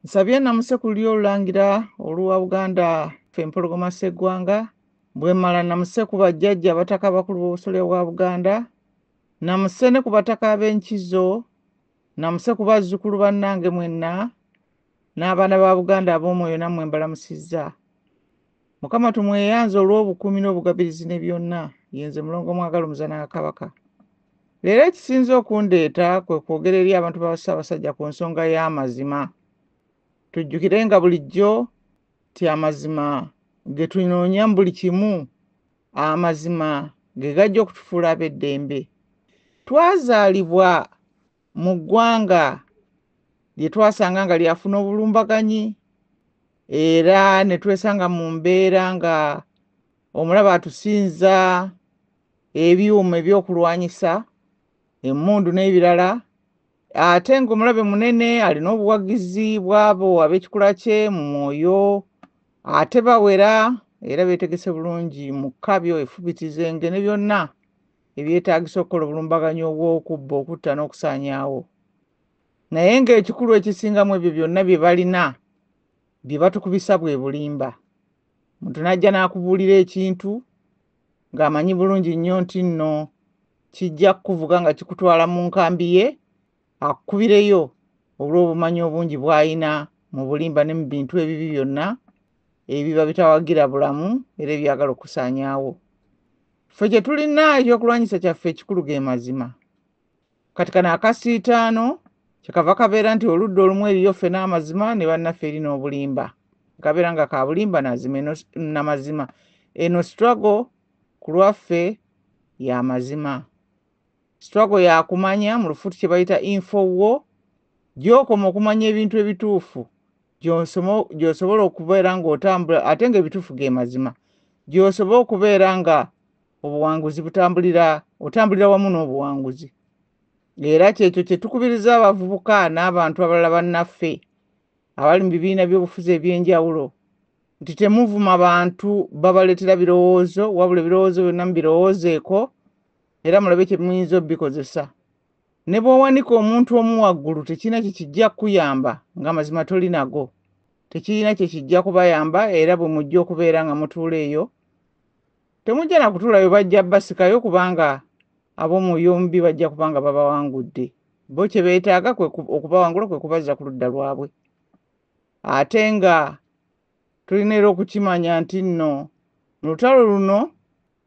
Nsabye namuse ku lyo olulangira oluwa Buganda Empologoma Sseggwanga, bwe mmala namuse ku bajjajja abataka abakulu b'obusolya bwa Buganda, namuse ne ku bataka ab'enkizo, namuse ku bazzukulu bannange mwenna n'abaana ba Buganda ab'omwoyo nammwe mbalamusizza. Mukama tumweyanze olw'obukuumi n'obugabirizi ne byonna. Yenze mulongo mwagala omuzana wa Kabaka. Leero ekisinze okundeeta kwe kwogera eri abantu ba Ssaabasajja ku nsonga y'amazima. Tujjukirenga bulijjo ti amazima ge tunoonya mu buli kimu, amazima ge gajja okutufuula ab'eddembe. Twazaalibwa mu ggwanga lye twasanga nga lyafuna obulumbaganyi era ne twesanga mu mbeera nga omulaba atusinza ebyuma ebyokulwanyisa, emmundu n'ebirala, ate ng'omulabe munene alina obuwagizi bw'abo ab'ekikula kye mu mwoyo, ate bawera era beetegese bulungi mu kkabyo, effubitizo, enge ne byonna ebyetaagisa okukola obulumbaganyi obw'okubba, okutta n'okusaanyaawo. Naye ng'ekikulu ekisingamu ebyo byonna bye balina bye batukubisa bwe bulimba. Muntu n'ajja n'akubuulira ekintu ng'amanyi bulungi nnyo nti nno kijja kukuvuga nga kikutwala mu nkambi ye, akubireyo olw'obumanyi obungi bw'ayina mu bulimba ne mu bintu ebibi byonna ebiba bitawagira bulamu era ebyagala okusaanyaawo. Ffe kye tulina ekyokulwanyisa kyaffe ekikulu ge mazima. Kati kano akasiitaano kyekava kabeera nti oludda olumu eriyo ffe n'amazima ne bannaffe eri n'obulimba. Kabeera nga ka bulimba n'amazima. Eno struggle ku lwaffe ya mazima. Struggle ya kumanya mu lufuuti kye bayita info war, gy'okoma okumanya ebintu ebituufu gy'osobola okubeera ng'otambula ate ng'ebituufu ge mazima, gy'osobola okubeera nga obuwanguzi otambulira wamu n'obuwanguzi. Era kyekyo kye tukubiriza abavubuka n'abantu abalala bannaffe abali mu bibiina by'obufuzi eby'enjawulo nti temuvuma bantu babaleetera birowoozo, wabula ebirowoozo byonna mubirowoozeeko era mulabe kye muyinza obikozesa. Ne bw'owanika omuntu omu waggulu tekirina kye kijja kukuyamba ng'amazima toli nago. Tekirina kye kijja kubayamba era bwe mujja okubeera nga mutuula eyo temujja na kutuulayo bajja basikayo kubanga ab'omwoyo omubi bajja kubanga babawangudde. Bo kye beetaaga okubawangula kwe kubazza ku ludda lwabwe. Ate nga tulina era okukimanya nti nno mu lutalo luno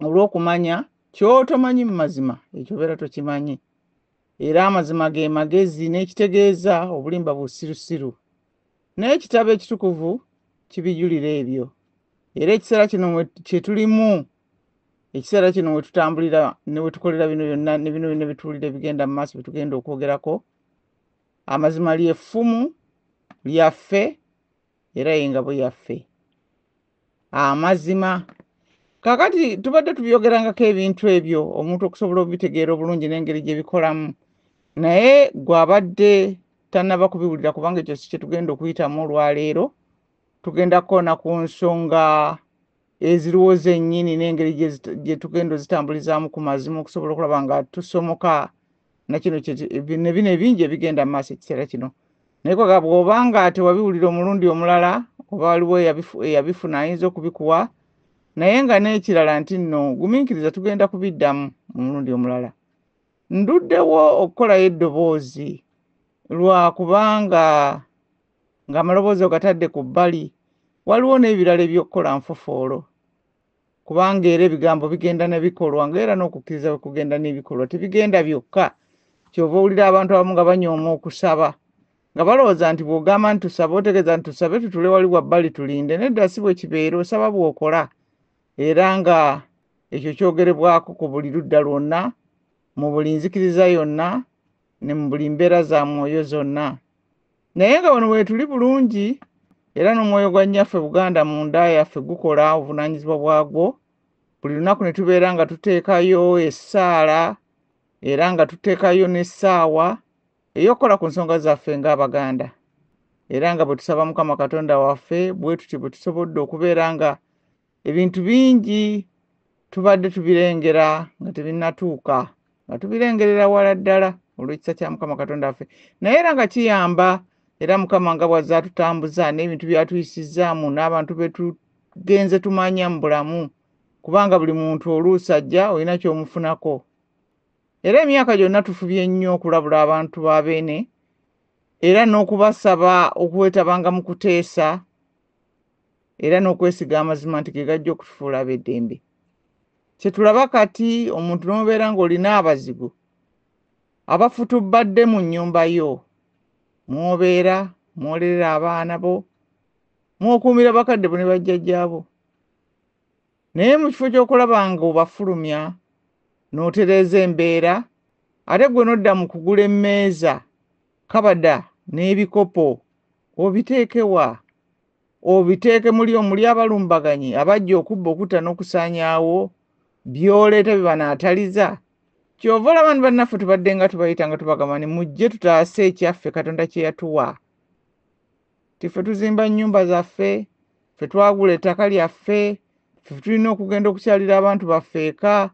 olw'okumanya ky'otomanyi mu mazima ekyo beera tokimanyi. Era amazima ge magezi n'ekitegeeza obulimba busirusiru. Naye ekitabo ekitukuvu kibijulira ebyo. Era ekiseera kino kye tulimu, ekiseera kino we tutambulira ne we tukolera bino byonna ne bino byonna bituwulira ebigenda mu maaso bye tugenda okwogerako, amazima ly'effumu lyaffe era y'engabo yaffe. Amazima kaakati tubadde tubyogerangako ebintu ebyo omuntu okusobola obitegeera obulungi n'engeri gye bikolamu, naye gw'abadde tannaba kubiwulira kubanga ekyo si kye tugenda okuyitamu olwaleero. Tugenda kukoona ku nsonga eziriwo zennyini n'engeri gye tugenda ozitambulizaamu ku mazima okusobola okulaba nga tusomoka na kino ne bino ebingi ebigenda mu maaso ekiseera kino. Naye kwaga bw'obanga tewabiwulira omulundi omulala oba waliwo eyabifuna ayinza okubikuwa, naye nga n'ekirala nti nno gumiikiriza tugenda kubiddamu omulundi omulala. Nduddewo okukolayo eddoboozi lwa kubanga ng'amaloboozi ogatadde ku bbali waliwo n'ebirala eby'okukola nfofoolo, kubanga era ebigambo bigenda ne bikolwa ng'era n'okukkiriza bwe kugenda n'ebikolwa tebigenda byokka. Kyova owulira abantu abamu nga banyooma okusaba nga balowooza nti bw'ogamba nti tusabe otegeeza nti tusabe tutule wali wabbali tulinde. Nedda si bwe kibeera, osaba bw'okola era nga ekyo kyogerebwako ku buli ludda lwonna mu buli nzikiriza yonna ne mu buli mbeera za mwoyo zonna. Naye nga wano weetuli bulungi era n'omwoyo gwa nnyaffe Buganda mu nda yaffe gukola obuvunaanyizibwa bwagwo. Buli lunaku ne tubeera nga tuteekayo essaala era nga tuteekayo n'essaawa ey'okukola ku nsonga zaffe ng'Abaganda. Era nga bwe tusaba Mukama Katonda waffe bwe tutyo bwe tusobodde okubeera nga ebintu bingi tubadde tubirengera nga tebinnatuuka, nga tubirengerera wala ddala olw'ekisa kya Mukama Katonda waffe. Naye era nga kiyamba era Mukama nga bw'azze atutambuza n'ebintu by'atuyisizaamu n'abantu be tugenze tumanya mu bulamu, kubanga buli muntu oluusi ajja olina ky'omufunako. Era emyaka gyonna tufubye nnyo okulabula abantu ba Beene era n'okubasaba okwetabanga mu kuteesa era n'okwesiga amazima nti ge gajja okutufuula ab'eddembe. Kye tulaba kati omuntu n'obeera ng'olina abazigu abafutubadde mu nnyumba yo, mw'obeera mwolerera abaana bo, mw'okuumira bakadde bo ne bajjajjaabo. Naye mu kifo ky'okulaba nga obafulumya n'otereeza embeera, ate gwe n'odda mu kugula emmeeza, kabada n'ebikopo obiteeke wa? Obiteeke muli abalumbaganye abajja okubba okutta n'okusaanyaawo by'oleeta bye banaataliza. Kyova olaba ne bannaffe tubadde nga tubayita nga tubagamba ni mujje tutaase ekyaffe Katonda kye yatuwa. Tiffe tuzimba nnyumba zaffe, ffe twagula ettaka lyaffe, ffe tulina okugenda okukyalira abantu baffe eka.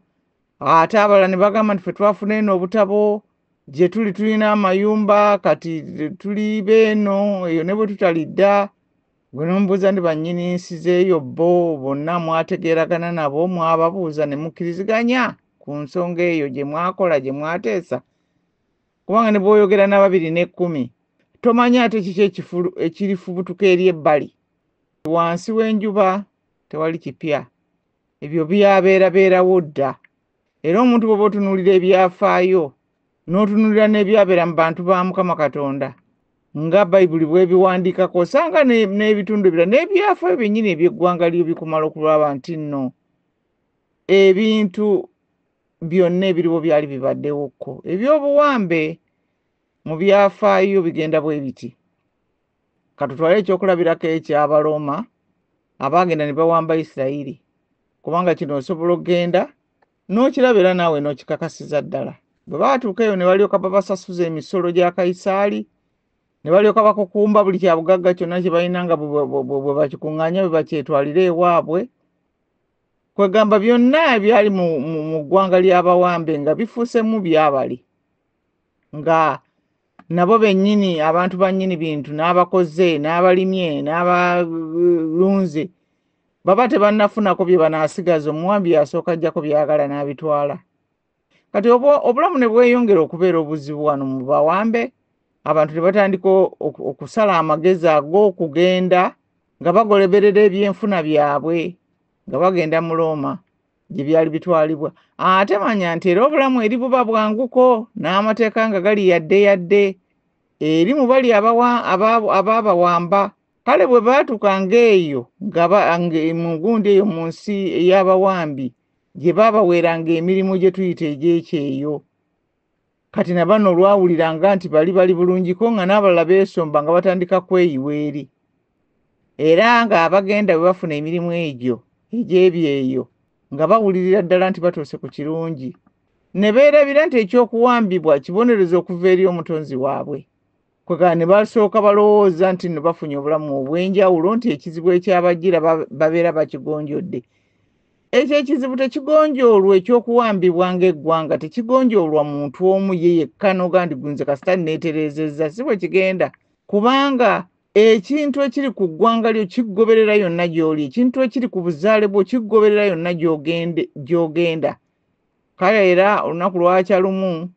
Ate abalala ne bagamba nti ffe twafuna eno obutabo gye tulina amayumba kati tuli beeno eyo ne bwe tutalidda. Gwe n'omubuuza ndi bannyini nsi z'eyo bo bonna mwategeeragana nabo, mwababuuza ne mukkiriziganya ku nsonga eyo gye mwakola gye mwateesa. Kubanga ne bw'oyogera na 210 tomanya ate kiki ekirifubutuka eri ebbali. Wansi w'enjuba tewali kipya, ebyo byabeerabeerawo dda. Era omuntu bw'oba otunuulira ebyafaayo n'otunuulira n'ebyabeera mu bantu ba Mukama Katonda nga Bayibuli bw'ebiwandiikako, osanga n'ebitundu ebirala n'ebyafaayo byennyini eby'eggwanga lyo bikumala okulaba nti nno ebintu byonna ebiriwo byali bibaddewokko. Ebyobuwambe mu byafaayo bigenda bwe biti. Katutwale ekyokulabirako eky'Abaroma abaagenda ne bawamba Isirayiri, kubanga kino osobola okgenda n'okirabira naawe n'okikakasiza ddala. Bwe baatuuka eyo ne balyoka babasasuza emisolo gya Kayisaali, ne balyoka bakukumba buli kya bugagga kyonna kye balina nga bwe bakikuŋŋaanya bwe bakyetwalira ewaabwe. Kwegamba byonna ebyali mu ggwanga ly'Abawambe nga bifuusemu byabali, nga nabo bennyini abantu bannyini bintu n'abakoze n'abalimye n'abalunze baba tebannafunako bye banaasigaza, omuwambi yasooka ajjako byagala n'abitwala. Kati obulamu ne bweyongera okubeera obuzibu wano mu Bawambe, abantu ne batandika okusala amagezi ag'okugenda nga bagoleberera ebyenfuna byabwe nga bagenda mu Roma gye byali bitwalibwa. Ate manya nti era obulamu eri buba bwanguko n'amateeka nga gali yadde eri mu bali abaabawamba. Kale bwe baatuukanga eyo mu gundi eyo mu nsi ey'Abawambi gye baabaweeranga emirimu gye tuyita egy'ekyeyo, kati na bano olwawuliranga nti bali bulungiko nga n'abalala beesomba nga batandika kweyiwa eri. Era nga abagenda bwe bafuna emirimu egyo egy'ebyeyo nga bawulirira ddala nti batuuse ku kirungi, ne beerabira nti ekyokuwambibwa kibonerezo okuva eri omutonzi waabwe. Kwegamba ne basooka balowooza nti nno bafunye obulamu obw'enjawulo, nti ekizibu ekyabajjira babeera bakigonjodde. Ekyo ekizibu tekigonjoolwa ekyokuwambibwa ng'eggwanga, tekigonjoolwa muntu omu ye yekka n'oga nti gunze kasita neetereezezza, si bwe kigenda. Kubanga ekintu ekiri ku ggwanga lyo kiggoberera yonna gy'oli, ekintu ekiri ku buzaale bwo kiggoberera yonna gy'ogenda. Kale era olunaku lwakya lumu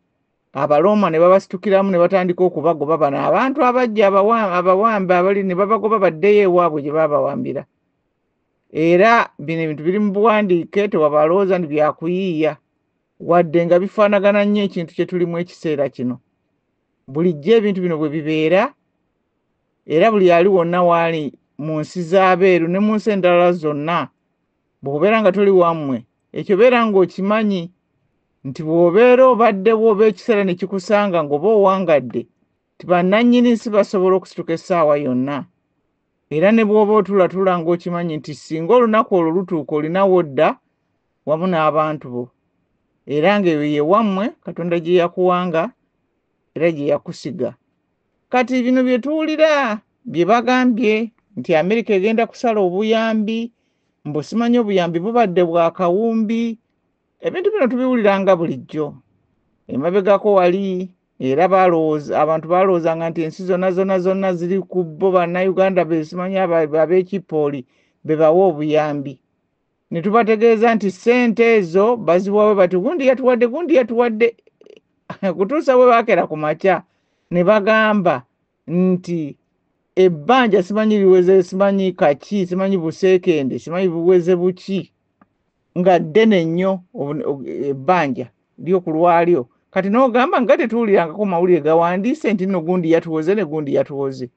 Abaroma ne babasitukiramu ne batandika okubagoba bano abantu abajja abawambe abali ne babagoba baddeyo ewaabwe gye baabawambira. Era bino ebintu biri mu buwandiike, tewabalooza nti byakuyiiya wadde nga bifaanagana nnyo ekintu kye tulimu ekiseera kino. Bulijjo ebintu bino bwe bibeera, era buli ali wonna waali mu nsi z'abeeru ne mu nsi endala zonna, bw'obeera nga toli wammwe ekyo beera ng'okimanyi nti bw'obeera obaddewo oba ekiseera ne kikusanga ng'oba owangadde, ti bannannyini nsi basobola okusituka essaawa yonna. Era ne bw'oba otulatula ng'okimanyi nti singa olunaku olwo lutuuka olinawo dda wamu n'abantu bo, era ng'eyo ye wammwe Katonda gye yakuwanga era gye yakusiga. Kati bino bye tuwulira bye bagambye nti Amerika egenda kusala obuyambi, mbu simanyi obuyambi bubadde bwa kawumbi. Ebintu bino tubiwuliranga bulijjo. Emabegako wali era abantu balowoozanga nti ensi zonna ziri ku bo bannayuganda besimanyi ab'ekipooli bebawa obuyambi. Ne tubategeeza nti ssente ezo baziwawe bati gundi yatuwadde kutuusa bwe baakera ku makya ne bagamba nti ebbanja simanyi liweze, simanyi kaki, simanyi buseekende, simanyi buweze buki, nga ddene nnyo ebbanja lyo ku lwalyo. Kati n'ogamba nga tetuwulirangako mawulire gawandiise nti nno gundi yatuwoze ne gundi yatuwoze.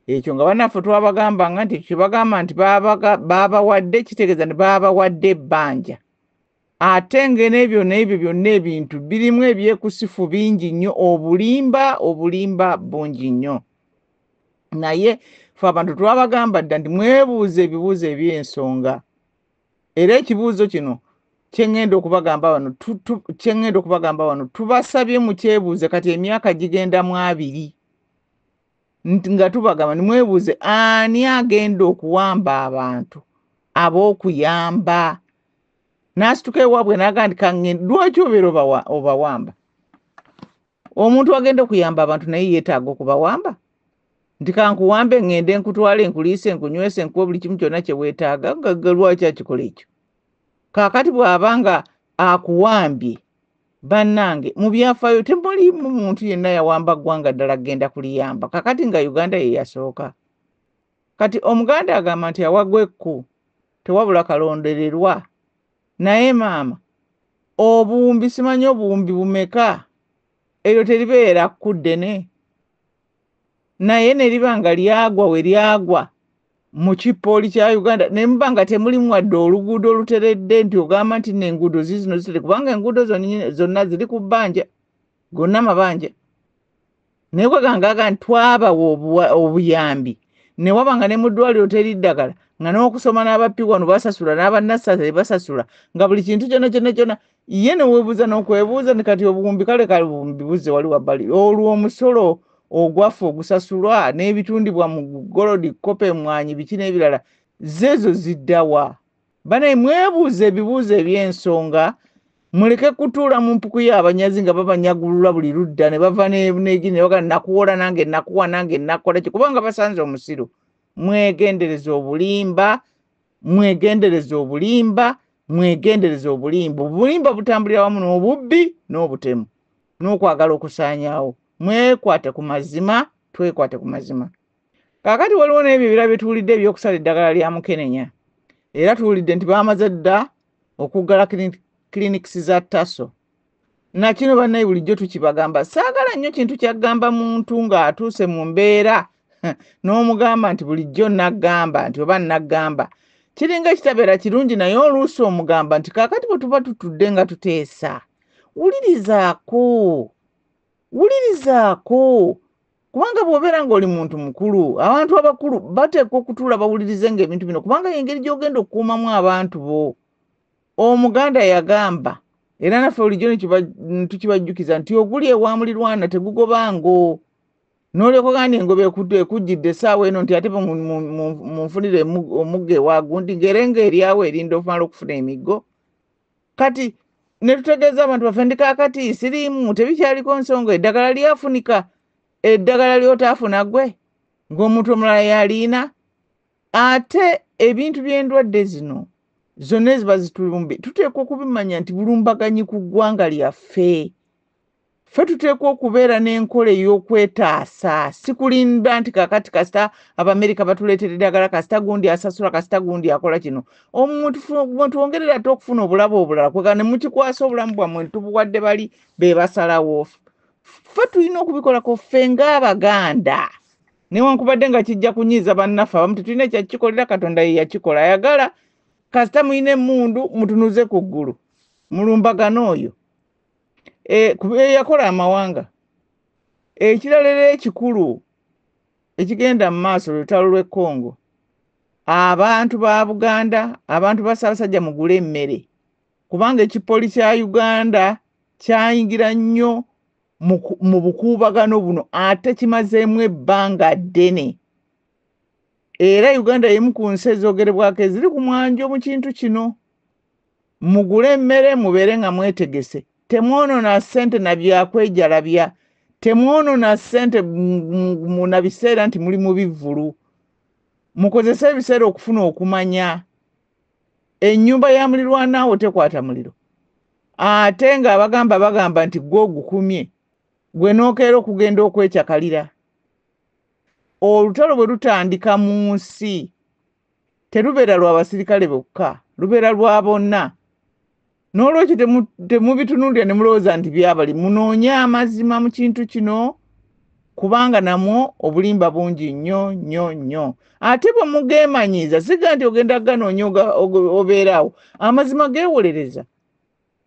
Ekyo nga bannaffe twabagambanga nti kyebagamba nti babawadde kitegeeza nti babawadde ebbanja. Ate nga n'ebyo byonna ebintu birimu ebyekusifu bingi nnyo, obulimba bungi nnyo. Naye fe abantu twabagamba dda nti mwebuuze ebibuuzo eby'ensonga. Era ekibuuzo kino kyengenda okubagamba wano tubasabye mukyebuuze, kati emyaka gigenda mu 2 nga tubagamba nimwebuuze ani agenda okuwamba abantu ab'okuyamba. N'asituka ewaabwe n'agamba nti lwaki obeera obawamba? Omuntu agenda okuyamba abantu naye yeetaaga okubawamba? Nti kankuwambe ngende nkutwale nkuliise nkunywese nkuwa buli kimu kyonna kye weetaaga, nga lwaki akikola ekyo? Kaakati bw'abanga akuwambye bannange mu byafaayo temulimu muntu yenna yawamba ggwanga ddala genda kuliyamba. Kaakati nga Uganda ye yasooka. Kati Omuganda agamba nti awagwa ekku tewabula kalondererwa. Naye maama obuwumbi simanyi obuwumbi bumeka, eryo teribeera kku ddene. Naye ne liba nga lyagwa we lyagwa mu kipooli kya Uganda ne muba nga temulimu wadde oluguudo oluteredde nti ogamba nti n'enguudo zino zitere, kubanga enguudo zonna ziri ku bbanja, gonna mabanja. Naye bwegangaga nti twabawa obuyambi ne wabanga ne mu ddwaliro teri ddagala, nga n'okusoma n'abappi wano basasula n'abannasale basasula, nga buli kintu kyonna ye ne weebuuza n'okwebuuza ne kati obuwumbi kale obuwumbi buzze wali wabbali. Olwo omusolo ogwaffe ogusasulwa n'ebitundibwa mu golodi, kope, mwanyi, biki n'ebirala zeezo ziddawa? Banaye mwebuuze ebibuuzo eby'ensonga, muleke kutuula mu mpuku y'abanyazi nga babanyagulula buli ludda ne bava n'egi ne baga nakuwola nange nakuwa nange nakola ki, kubanga basanze omusiru. Mwegendereza obulimba. Obulimba butambulira wamu n'obubbi n'obutemu n'okwagala okusaanyaawo. Mwekwate ku mazima, twekwate ku mazima. Kaakati waliwo n'ebyo ebirala bye tuwulidde ebyokusala eddagala lya Mukenenya. Era tuwulidde nti baamaze dda okuggala clinics za Taso. Na kino bannaye bulijjo tukibagamba. Saagala nnyo kintu kyagamba muntu ng'atuuse mu mbeera n'omugamba nti bulijjo naggamba nti oba naggamba. Kiringa kitabeera kirungi naye oluusi omugamba nti kaakati bwe tuba tutudde nga tuteesa. Wulirizaako. Kubanga bw'obeera ng'oli muntu mukulu, abantu abakulu bateekwa okutuula bawulirize ng'ebintu bino, kubanga y'engeri gy'ogenda okukuumamu abantu bo. Omuganda yagamba, era naffe bulijjo tukibajjukiza nti oguli ewa mulirwana tegugobango. N'olyoka ogamba engobe ekujjidde essaawa eno nti ate munfunire omugga ewa gundi, ng'erenga eryawo erinda okumala okufuna emiggo. Kati ne tutegeeza abantu baffe ndi kaakati siriimu tebikyaliko nsonga, eddagala lyafunika, eddagala ly'otaafuna gwe ng'omuntu omulala yaliina. Ate ebintu by'endwadde zino zonna eziba zitulumbe tuteekwa okubimanya nti bulumbaganyi ku ggwanga lyaffe. Ffe tuteekwa okubeera n'enkola ey'okwetaasa, si kulinda nti kaakati kasita Abamerika batuleetera eddagala, kasita gundi asasula, kasita gundi akola kino. Omuntu mwetwongerera ate okufuna obulabe obulala kwega ne mukikwasa obulamu bwammwe ne tubuwadde bali be basalawo. Ffe tulina okubikolako ffe ng'Abaganda. Newankubadde nga kijja kunyiiza bannaffe abamu tetulina ekyakikolera, Katonda ye yakikola. Ayagala kasita muyina emmundu mutunuze ku ggulu. Mulumbagano oyo. Yakola amawanga. Ekirala era ekikulu ekigenda mu maaso lutalo lw'e Congo. Abantu ba Buganda, abantu ba Ssaabasajja mugule emmere. Kubanga ekipooli kya Uganda kyayingira nnyo mu bukuubagano buno ate kimazeemu ebbanga ddene. Era Uganda y'emu ku nsi ezoogerebwako eziri ku mwanjo mu kintu kino. Mugule emmere mubeere nga mwetegese. Temwonoona ssente na byakwejalabya temwonoona ssente muna biseera nti muli mu bivvulu. Mukozese ebiseera okufuna okumanya. Ennyumba ya mulirwanaawo tekwata muliro. Ate nga bagamba nti gwe ogukumye gwe n'okeera okugenda okwekyakalira. Olutalo bwe lutandika mu nsi terubeera lwa basirikale bokka, lubeera lwa bonna. N'olwekyo temubitunuulira ne mulowooza nti byabali. Munoonye amazima mu kintu kino kubanga namwo obulimba bungi nnyo. Ate bwe mugeemanyiiza siga nti ogenda ganoonya obeeraawo. Amazima geewolereza.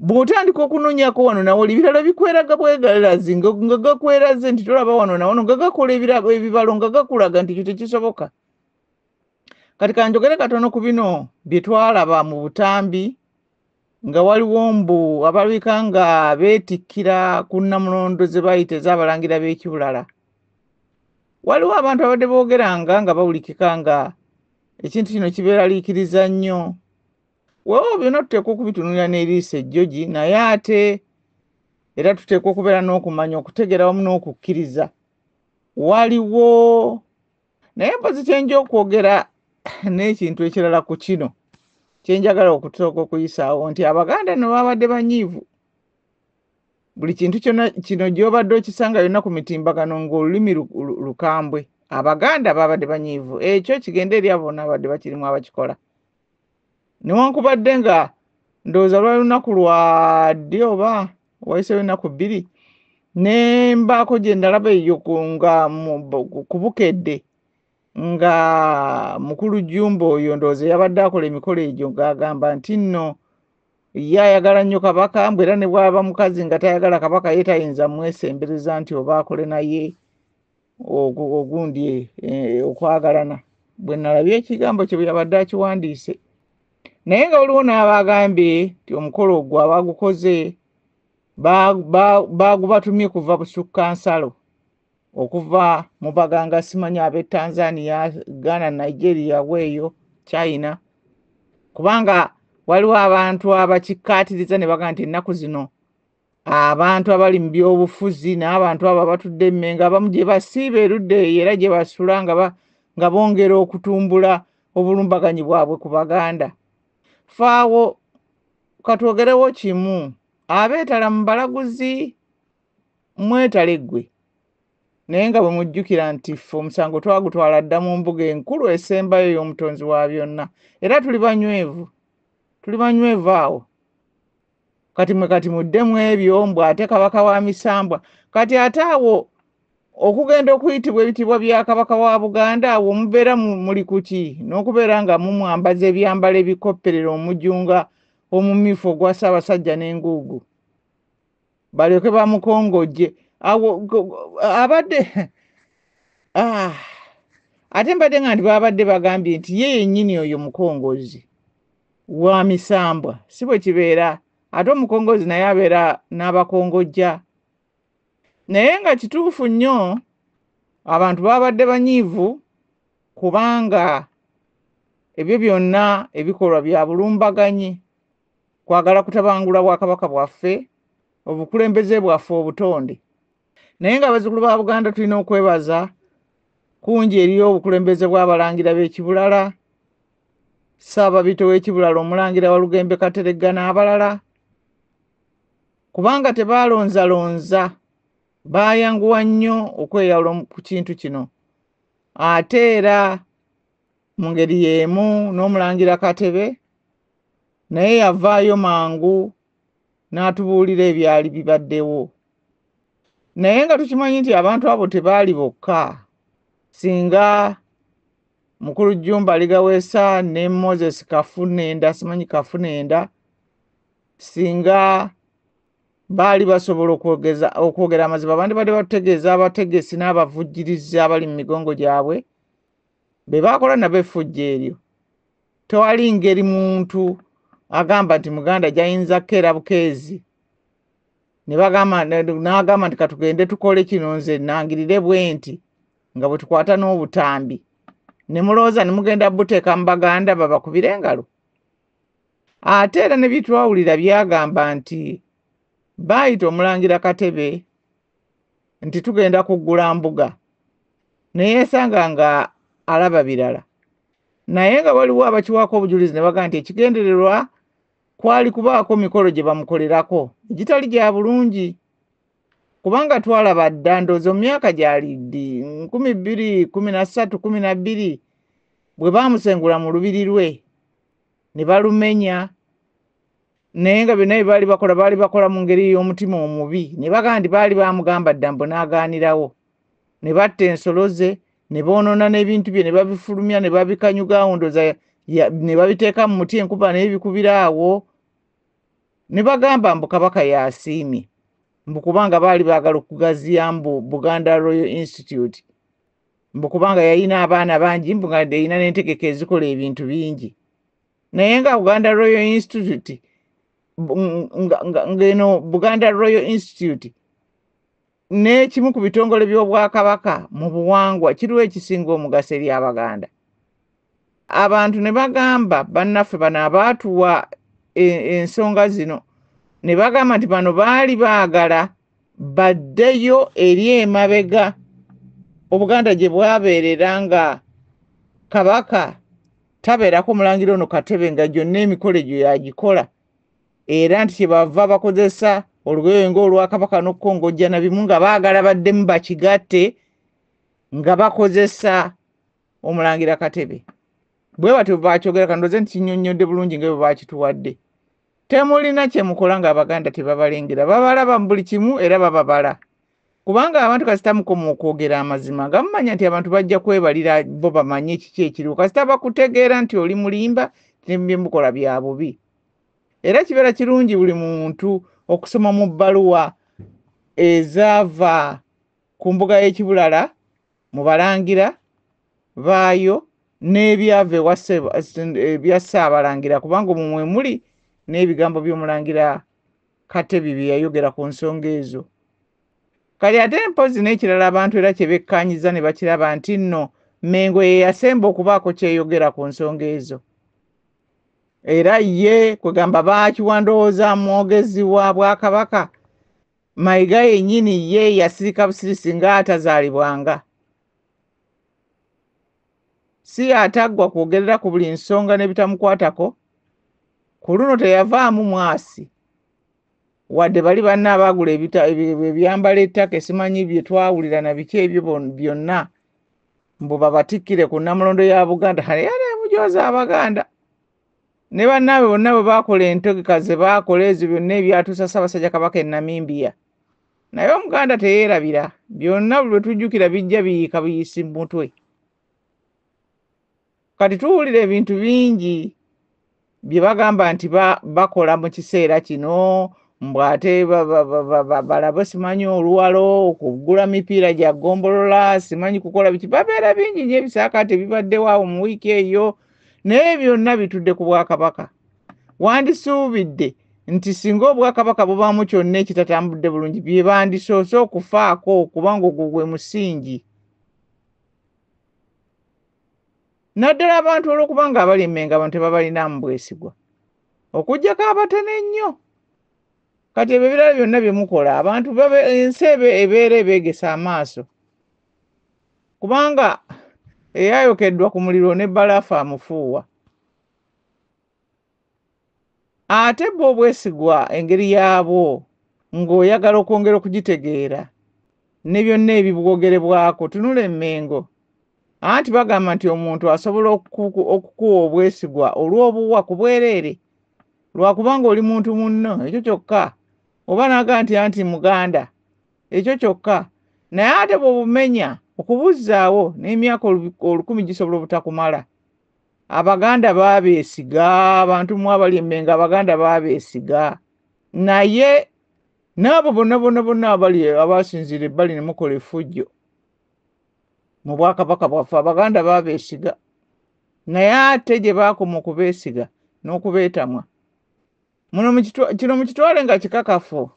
Bw'otandika okunoonyako wano nawo ebirala bikweraga bwegalazi nga gakweraze nti tolaba wano nawono nga gakola ebibalo nga gakulaga nti kyo tekisoboka. Kati kanjogere katono ku bino bye twalaba mu butambi nga waliwo mbu abalabika nga beetikkira ku Nnamulondo ze bayita ez'abalangira b'ekibulala. Waliwo abantu abadde boogeranga nga bawulikika nga ekintu kino kibeeraliikiriza nnyo. Weewo byonna tuteekwa okubitunuulira n'eriiso ejjogi, naye ate era tuteekwa okubeera n'okumanya okutegeera wamu n'okukkiriza. Waliwo naye mpozi kyenja okwogera n'ekintu ekirala ku kino kyenjagala okutusooka okuyisaawo nti Abaganda no babadde banyiivu. Buli kintu kyonna kino gy'obadde okisanga yonna ku mitimbagano ng'olulimi lukambwe. Abaganda babadde banyiivu. Ekyo kigenda eri abo bonna abadde bakirimu abakikola. Newankubadde nga ndowooza lwali lunaku lwa ddi oba wayiseewo ennaku bbiri ne mbaako gye ndalaba eyo nga ku Bukedde nga mukulu Jjumba oyo ndowooza yabadde akola emikolo egyo ng'agamba nti nno ye ayagala nnyo Kabaka, mbwera ne bw'aba mukazi nga tayagala Kabaka ye tayinza mwesembereza nti oba akole naye ogundi okwagalana. Bwe nalabye ekigambo kye bwe yabadde akiwandiise. Naye nga waliwo n'abagambye nti omukolo ogwo abagukoze bagubatumye kuva busukka nsalo okuva mu baganga simanyi ab'e Tanzania, Ghana, Nigeria, weeyo China, kubanga waliwo abantu abakikkaatiriza ne bagamba nti ennaku zino abantu abali mu byobufuzi n'abantu abo abatudde emmenga abamu gye basiiba erudde eyo era gye basula nga bongera okutumbula obulumbaganyi bwabwe ku Baganda. Faawo katwogerewo kimu, abeetala mu balaguzi mwetale ggwe. Naye nga bwe mujjukira nti ffe omusango twagutwala dda mu mbuga enkulu esembayo ey'omutonzi wa byonna. Era tuli banywevu awo. Kati muddemu ebyo mbw ate Kabaka wa Misambwa. Kati ate awo okugenda okuyitibwa ebitibwa bya Kabaka wa Buganda awo mubeera muli kuki n'okubeera nga mumwambaza ebyambalo ebikopperera omujunga omumyufu ogwa Ssaabasajja n'enguugu balyoke bamukongojje awo abadde ate mbadde nga babadde bagambye nti ye yennyini oyo mukongozi wa Misambwa si bwe kibeera. Ate omukongozi naye abeera n'abakongojja. Naye nga kituufu nnyo abantu babadde banyiivu kubanga ebyo byonna ebikolwa bya bulumbaganyi, kwagala kutabangula Bwakabaka bwaffe, obukulembeze bwaffe obutonde. Naye nga abazzukulu ba Buganda tulina okwebaza kungi eri obukulembeze bw'abalangira b'ekibulala, Ssaababito w'ekibulala Omulangira Walugembe Kateregga n'abalala, kubanga tebaalonzalonza, baayanguwa nnyo okweyawula ku kintu kino. Ate era mu ngeri y'emu n'Omulangira Katebe naye yavaayo mangu n'atubuulira ebyali bibaddewo. Naye nga tukimanyi nti abantu abo tebaali bokka. Singa mukulu Jjumba Aligaweesa ne Moses Kafunenda, simanyi Kafunenda, singa baali basobola okwogera amazima abandi badde batutegeeza abategesi n'abavujjirizi abali mu migongo gyabwe be baakola nabo effujjo eryo. Tewali ngeri muntu agamba nti Muganda gy'ayinza kkeera bukeezi n'agamba nti katugende tukole kino nze nangirire bwe nti nga bwe tukwata n'obutambi ne mulowooza ne mugenda buteeka mu Baganda babakubire engalo. Ate era ne bitwawulira byagamba nti baayita Omulangira Katebe nti tugenda kuggula mbuga naye yesanga nga alaba birala naye nga waliwo abakiwaako obujulizi ne baga nti ekigendererwa kwali kubaako mikolo gye bamukolerako gitali gya bulungi kubanga twalaba dda ndowooza mu myaka gyali 2013-12 bwe baamusengula mu lubiri lwe ne balumenya naye nga byonna baali bakola mu ngeri y'omutima omubi ne baga nti baali baamugamba dda mbu n'agaanirawo ne batta ensolo ze ne boonoona n'ebintu bye ne babifulumya ne babikanyuga ndowooza ne babiteeka mu muti enkuba naye bikubira awo ne bagamba mbu kabaka yasiimye mbu kubanga baali baagala okugaziya mbu Buganda Royal Institute mbu kubanga yalina abaana bangi mbu nga yalina n'entegeka ezikola ebintu bingi naye nga Buganda Royal Institute ngeno Buganda Royal Institute n'ekimu ku bitongole by'obwakabaka mu buwangwa kiriwo ekisinga omugaso eri Abaganda. Abantu ne bagamba bannaffe bano abaatuwa ensonga zino ne bagamba nti bano baali baagala baddeyo eri emabega Obuganda gye bwabeerera nga kabaka tabeerako mulangira ono Katebe nga gyonna emikolo gyo yagikola era nti kyebava bakozesa olugoye ng'olwa kabaka n'okukongojja na bimu nga baagala baddemu bakigatte nga bakozesa omulangira Katebe. Bwe batyo baakyogera kandoze nti kinnyonnyodde bulungi nga bwe baakituwadde. Temulina kye mukola ng'Abaganda tebabalengera babalaba mu buli kimu era bababala. Kubanga abantu kasita mukoma okwogera amazima nga mumanya nti abantu bajja kwebalira bo bamanye kiki ekiriwo kasita bakutegeera nti oli mulimba bye mukola bya bubi. Era kibeera kirungi buli muntu okusoma mu bbaluwa ezaava ku mbuga y'Ekibulala mu balangira baayo n'ebyava ebya Ssaabalangira kubanga mwe muli n'ebigambo by'omulangira Katebe bye yayogera ku nsonga ezo. Kale ate mpozi n'ekirala abantu era kye bekkaanyiza ne bakiraba nti nno Mengo ye yasemba okubaako kyeyogera ku nsonga ezo. Era ye kwegamba baakiwa ndowooza mwogezi wa Bwakabaka Mayiga yennyini ye yasirika busirisi ng'atazaalibwanga. Si ataggwa kwogerera ku buli nsonga n'ebitamukwatako, ku luno teyavaamu mwasi wadde bali banna abaagula ebyambalo ettaka simanyi bye twawulira na biki ebyo byonna mbu babatikkire ku Nnamulondo ya Buganda yali amujooza Abaganda ne bannaabwe bonna bwe baakola entegeka ze baakola ezo byonna ebyatuusa Ssaabasajja Kabaka e Namibia naye Omuganda teyeerabira byonna bwe tujjukira bijja biyiika biyisi mu mutwe. Kati tuwulira ebintu bingi bye bagamba nti bakola mu kiseera kino mbu ate balabe simanyi oluwalo okugula mipiira gya ggombolola simanyi kukola biki babeera bingi nnyo ebisaakaate bibaddewo awo mu wiiki eyo naye byonna bitudde ku Bwakabaka. Wandisuubidde nti singa Obwakabaka bubaamu kyonna ekitatambudde bulungi bye bandisoose okufaako kubanga ogwo gwe musingi. Naddala abantu olw'okubanga abali emmengo abantu tebabalinamu bwesigwa okuggyako abatono ennyo. Kati ebyo ebirala byonna bye mukola abantu ensi ebeera ebeegesa amaaso kubanga eyayokeddwa ku muliro n'ebbalaafu amufuuwa. Ate bo obwesigwa engeri yaabwo ng'oyagala okwongera okugitegeera ne byonna ebibwogerebwako tunula emmengo. Anti bagamba nti omuntu asobola okukuwa obwesigwa olw'obuwa ku bwereere lwakubanga oli muntu munno ekyo kyokka oba naga nti Muganda ekyo kyokka naye ate bw'obumenya okubuzzaawo n'emyaka 10 gisobola obutakumala. Abaganda baabeesiga abantu mu abali emmengo Abaganda baabeesiga naye n'abo bonna abali abasinzira ebbali ne mukola effujjo mu Bwakabaka bwaffe Abaganda baabeesiga naye ate gye baakoma okubeesiga n'okubeetamwa kino mukitwale nga kikakafu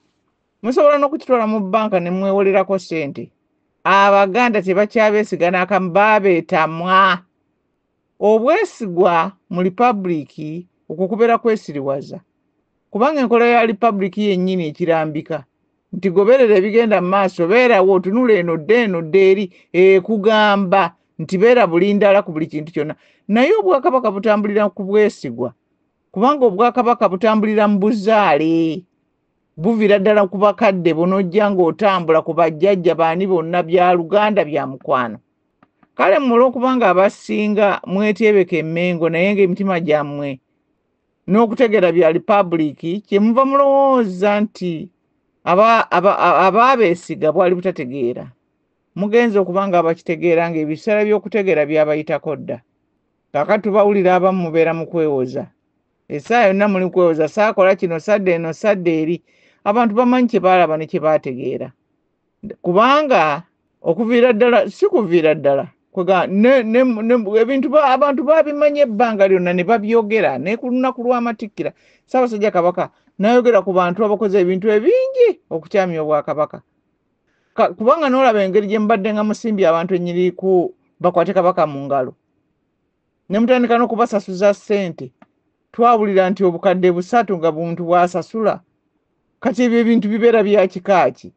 musobola n'okukitwala mu bbanka ne mwewolerako ssente. Abaganda tebakyabeesiga n'akamu baabeetamwa. Obwesigwa mu Lipabuliki okwo kubeera kwesiriwaza kubanga enkola ya Lipabuliki yennyini ekirambika nti goberera ebigenda mu maaso, beerawo otunula eno dde eri kugamba nti beera bulindala ku buli kintu kyonna. Naye obwakabaka butambulira ku bwesigwa, kubanga obwakabaka butambulira mu buzaale, buvira ddala ku bakadde bonojja ng'otambula ku bajjajja baani bonna bya Luganda bya mukwano. Kale mmula okubanga abasinga mwetyebeka emmengo naye ng'emitima gyammwe n'okutegera bya Republic kye muva mulowooza nti abaabeesiga bwali butategeera. Mugenze okubanga abakitegeera ng'ebiseera by'okutegeera byabayitako dda. Kaakati tubawulira abamu mubeera mu kwewoza. Essaawa yonna muli kwewoza, saakola kino sadde eno sadde eri. Abantu bamanyi kye baalaba ne kye baategeera. Kubanga okuviira ddala si kuviira ddala. Ebintu abantu baabimanya ebbanga lyonna ne babyogera ne ku lunaku lw'amatikkira. Ssaabasajja Kabaka n'ayogera ku bantu abakoze ebintu ebingi okukyamya Obwakabaka. Kubanga n'olaba engeri gye mbadde nga musimbye abantu ennyiri ku bakwate Kabaka mu ngalo. Ne mutandika n'okubasasuza ssente. Twawulira nti obukadde 3 nga buntu bwasasula. Kati ebyo ebintu bibeera bya kikaaki.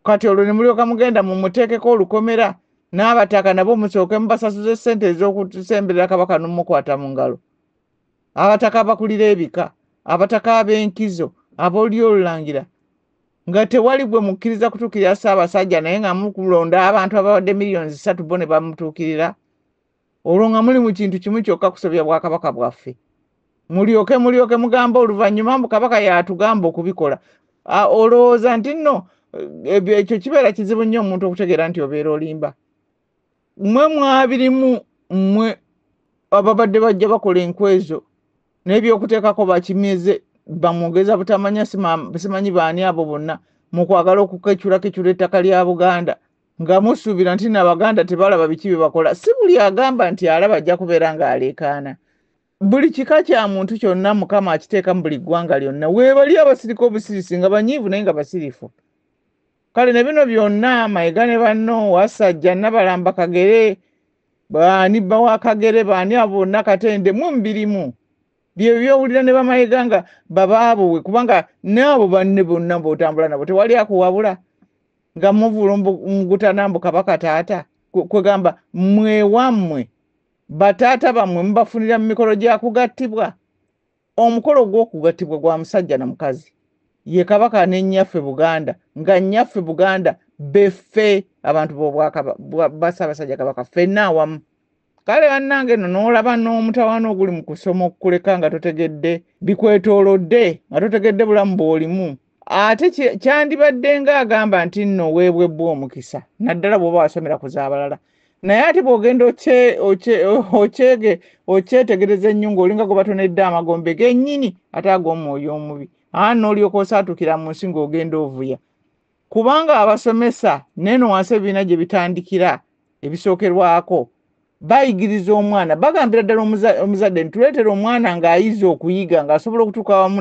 Kati olwo ne mulyoka mugenda mumuteekeko olukomera n'abataka nabo musooke mubasasuze ssente ez'okusemberera Kabaka n'omukwata mu ngalo. Abataka abakulira ebika, abataka ab'enkizo, abooli olulangira, nga tewali gwe mukkiriza kutuukirira Ssaabasajja naye nga mukulonda abantu ababadde miliyoni 3 bo ne bamutuukirira. Olwo nga muli mu kintu kimu kyokka kusobya Bwakabaka bwaffe. Mulyoke mugamba oluvannyuma mbu Kabaka yatugamba okubikola. Olowooza nti nno ekyo kibeera kizibu nnyo omuntu okutegeera nti obeera olimba. Mmwe mwabirimu mmwe ababadde bajja bakola enkwezo n'ebyokuteekako bakimeze bamwogeza butamanya simanyi baani abo bonna mu kwagala okukecula ettaka lya Buganda nga musuubira nti n'Abaganda tebalaba biki bye bakola. Si buli agamba nti alaba ajja kubeera ng'aleekaana. Buli kika kya muntu kyonna Mukama akiteeka mu buli ggwanga lyonna. Weebali abasirika obusirisi nga banyiivu naye nga basirifu. Kale ne bino byonna Mayiga ne banno Wasajja Nabalamba Kagere baani bawa Kagere baani abo bonna Katende mumbirimu. Bye byowulira ne Bamayiga nga babaabuwe kubanga n'abo banne bonna b'otambula nabo tewali akuwabula nga muvulungutana mbu Kabaka taata kwegamba mmwe wammwe bataata bammwe mubafunira mu mikolo gya kugattibwa. Omukolo gw'okugattibwa gwa musajja na mukazi ye Kabaka ne nnyaffe Buganda nga nnyaffe Buganda beffe abantu ba Ssaabasajja Kabaka ffenna awamu. Kale bannange nno n'olaba n'omutawaana oguli mu kusoma okukuleka nga totegedde bikwetoolodde nga totegedde bulamu bw'olimu. Ate kyandibadde ng'agamba nti nno weebwebbwa omukisa naddala bw'oba wasomera ku z'abalala. Naye ate bw'ogenda okyetegereza ennyo ng'olinga gwe batonedde amagombe gennyini ate ag'omwoyo omubi. N'olyoka osaatukira mu nsi ng'ogenda ovuya. Kubanga abasomesa n'eno wansi ebibiina gye bitandikira ebisookerwako bayigiriza omwana bagambira ddala omuzadde ntuleetera omwana ng'ayize okuyiga ng'asobola okutuuka wamu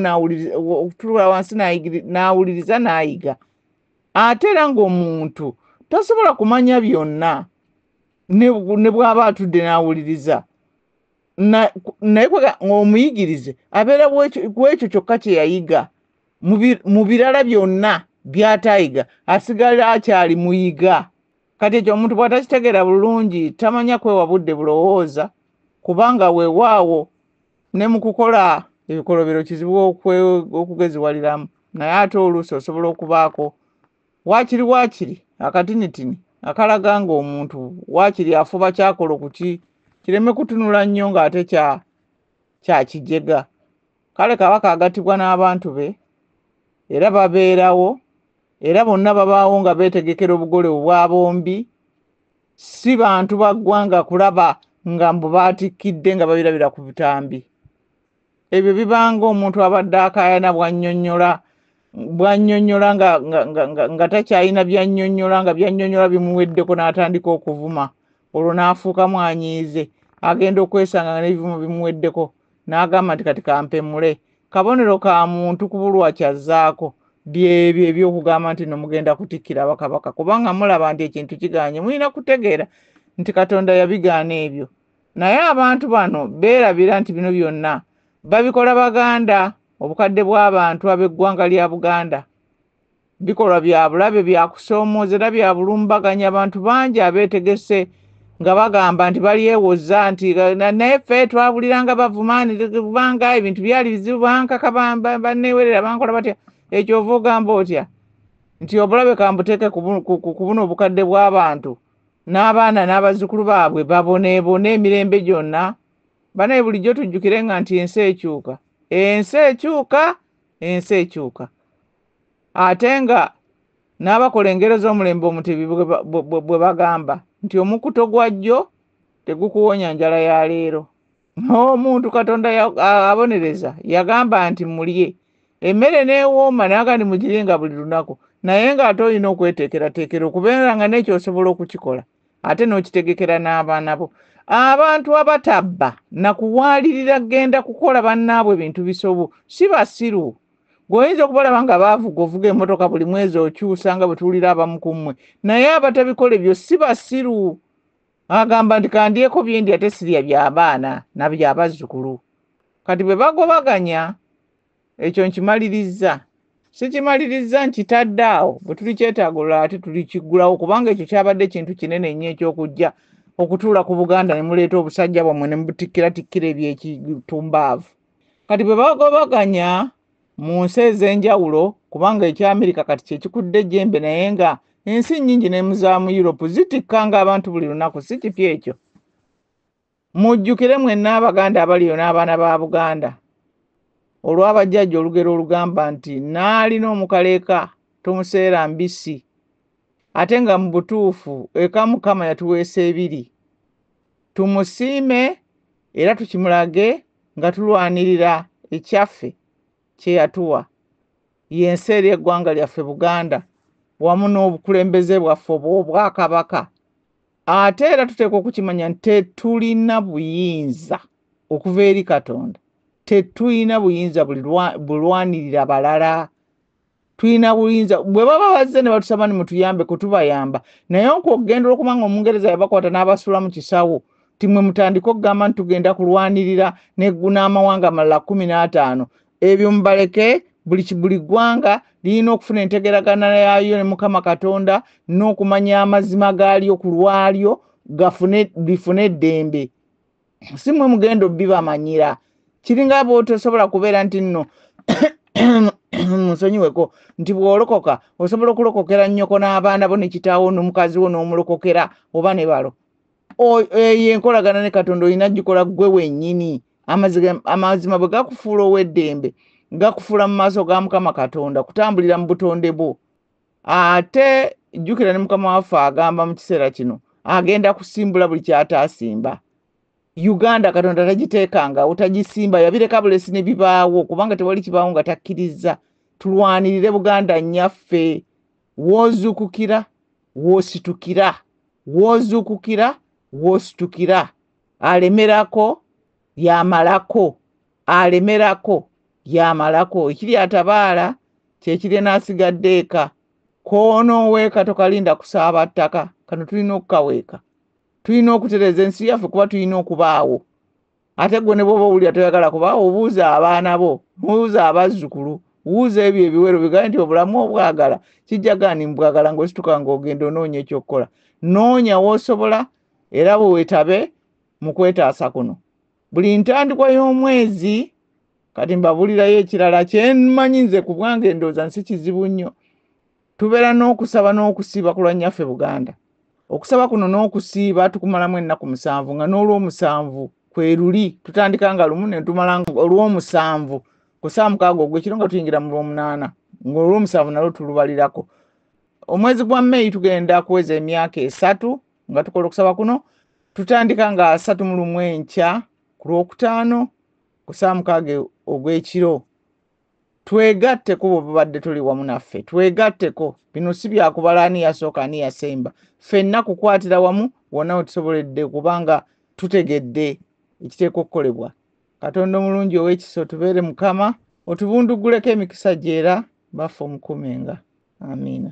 okutuula wansi n'awuliriza n'ayiga. Ate era ng'omuntu tasobola kumanya byonna ne bw'aba atudde n'awuliriza. Naye ng'omuyigirize abeera kwekyo kyokka kye yayiga. Mu birala byonna by'atayiga asigala akyali muyiga. Kati ekyo omuntu bw'atakitegeera bulungi tamanya kwewa budde bulowooza kubanga weewaawo ne mu kukola ebikolobero kizibu okugeziwaliramu. Naye ate oluusi osobola okubaako waakiri akatinitini akalaga ng'omuntu waakiri afuba kyakola okuki kireme kutunula nnyo ng'ate kya kijega. Kale Kabaka agattibwa n'abantu be era babeerawo era bonna babaawo nga beetegekera obugole obwa bombi. Si bantu ba ggwanga kulaba nga mbu baatikkidde nga babirabira ku butambi. Ebyo bibanga omuntu abadde akaayana bwannyonnyola nga takyalina byannyonnyola nga byannyonnyola bimuweddeko n'atandika okuvuma. Olwo n'afuuka mwanyiize agenda okwesanga n'ebivumo bimuweddeko n'agamba nti kati kampemule. Kabonero ka muntu kubulwa kyazzaako byebyo ebyokugamba nti no mugenda kutikkira bakabaka kubanga mulaba nti ekintu kiganye mulina kutegeera nti Katonda yabigaana ebyo. Naye abantu bano beerabira nti bino byonna babikola Baganda obukadde bw'abantu ab'eggwanga lya Buganda. bikolwa bya bulabe bya kusoomozera bya bulumbaganya abantu bangi abeetegese nga bagamba nti balyewoza nti naye ffe twabuliranga bavumanga ebintu byali bizibu bankaka banneewerera bankola batya ekyo ova ogamba otya nti obulabe kambuteeke ku buno obukadde bw'abantu n'abaana n'abazzukulu baabwe baboneebone emirembe gyonna. Banaye bulijjo tujjukire nga nti ensi ekyuka ate nga n'abakola engero z'omulembe Omutebi bwe bagamba nti omukuto gwa jjo tegukuwonya njala ya leero. Omuntu Katonda abonereza yagamba nti mulye emmere n'ewooma naga mugiryenga buli lunaku, naye ng'ate olina okweteekerateekera okubeera nga n'ekyo osobola okukikola ate n'okitegekera n'abaana bo. Abantu abatabba na kuwaalirira genda kukola bannaabwe ebintu bisobo si basiru. Gwoyinza okubalaba nga baavuga ovuga emmotoka buli mwezi okyusa nga bwe tuwulira abamu ku mmwe, naye abatabikola ebyo si basiru. Agamba nti kandyeko byendi ate sirya by'abaana na by'abazzukulu. Kati bwe bagobaganya ekyo nkimaliriza. Sikimaliriza nkitadde awo bwe tuli kyetaaga olulala ate tulikigulawo kubanga ekyo kyabadde kintu kinene nnyo eky'okujja okutuula ku Buganda ne muleeta obusajja bwammwe ne mubutikkiratikkira eby'ekitumbaavu. Kati bwe bagobaganya mu nsi ez'enjawulo kubanga ekya Amerika kati kye kikudde ejjembe, naye nga ensi nnyingi n'emuzaamu Europe zitikkanga abantu buli lunaku, si kipya ekyo. Mujjukire mwenna Abaganda abaliyo n'abaana ba Buganda olw'abajjajja olugero olugamba nti n'alina omukaleeka tumuseera mbisi, ate nga mu butuufu eka Mukama yatuweesa ebiri. Tumusiime era tukimulage nga tulwanirira ekyaffe kye yatuwa, y'ensi eri eggwanga lyaffe Buganda wamu n'obukulembeze bwaffe obwakabaka. Ate era tuteekwa okukimanya nti tetulina buyinza okuva eri Katonda, tetulina buyinza bulwanirira balala. Tulina buyinza bwe baba bazze ne batusaba nimutuyambe kutubayamba, naye okugenda okubanga Omungereza yabakwata n'abasula mu kisawo timwe mutandika okugamba nti tugenda kulwanirira n'amawanga amalala 15. Ebyo mubaleke. Buli ggwanga lirina okufuna entegeragana yaayo ne Mukama Katonda n'okumanya amazima gaalyo ku lwalyo bifune eddembe. Si mmwe mugenda bibamanyira. Kiringa bw'otosobola kubeera nti nno musonyiweko nti bw'olokoka osobola okulokokera nnyoko n'abaana bo ne kitaawo n'omukazi wo n'omulokokera oba ne balo. Eyo enkolagana ne Katonda olina gikola ggwe wennyini. Amazima bwe gakufuula ow'eddembe gakufuula mu maaso ga Mukama Katonda kutambulira mu butonde bwo. Ate jjukira ne Mukama waffe agamba mu kiseera kino agenda kusimbula buli kyataasimba. Uganda Katonda tagiteekanga otagisimba, yabireka bulesi ne bibaawo kubanga tewali kibaawo nga takkiriza. Tulwanirire Buganda nnyaffe. Woozuukukira woositukira, woozuukukira woositukira. Alemerako yamalako, alemerako yamalako. Ekiri atabaala kyekiri n'asigadde eka. Koonooweeka tokalinda kusaaba ttaka. Kano tulina okukaweeka. Tulina okutereza ensi yaffe kuba tulina okubaawo. Ate gwe ne bw'oba owulira toyagala kubaawo, buuza abaana bo, buuza abazzukulu, buuza ebyo ebiwero bigaye nti obulamu obwagala kijjagaani mbwagala ng'osituka ng'ogenda onoonya ekyokukola. Noonya w'osobola era bwe weetabe mu kwetaasa kuno. Buli ntandikwa y'omwezi kati mbabulirayo ekirala kye mmanyi nze ku bwange ndowooza nsi kizibu nnyo. Tubeera n'okusaba n'okusiiba ku lwannyaffe Buganda. Okusaba kuno n'okusiiba tukumalamu ennaku 7 nga n'olw'omusanvu kwe luli. Tutandika nga lumu ne tumala olw'omusanvu ku ssaawa 6 ogw'ekiro nga tuyingira mu Lw'omunaana ng'olw'omusanvu nalwo tulubalirako. Omwezi gwa Mei tugenda kuweza emyaka 3 nga tukola okusaba kuno. Tutandika nga 3 enkya ku Lwokutaano ku ssaawa 6 ogw'ekiro. Twegatteko bwe babadde tuli wamu naffe, twegatteko. Bino si byakubala ani yasooka ani yasemba. Ffenna kukwatira wamu wonna we tusoboledde kubanga tutegedde ekiteekwa okukolebwa. Katonda omulungi ow'ekisa otubeere Mukama, otubunduguleko emikisa gy'era baffe omukumenga. Amiina.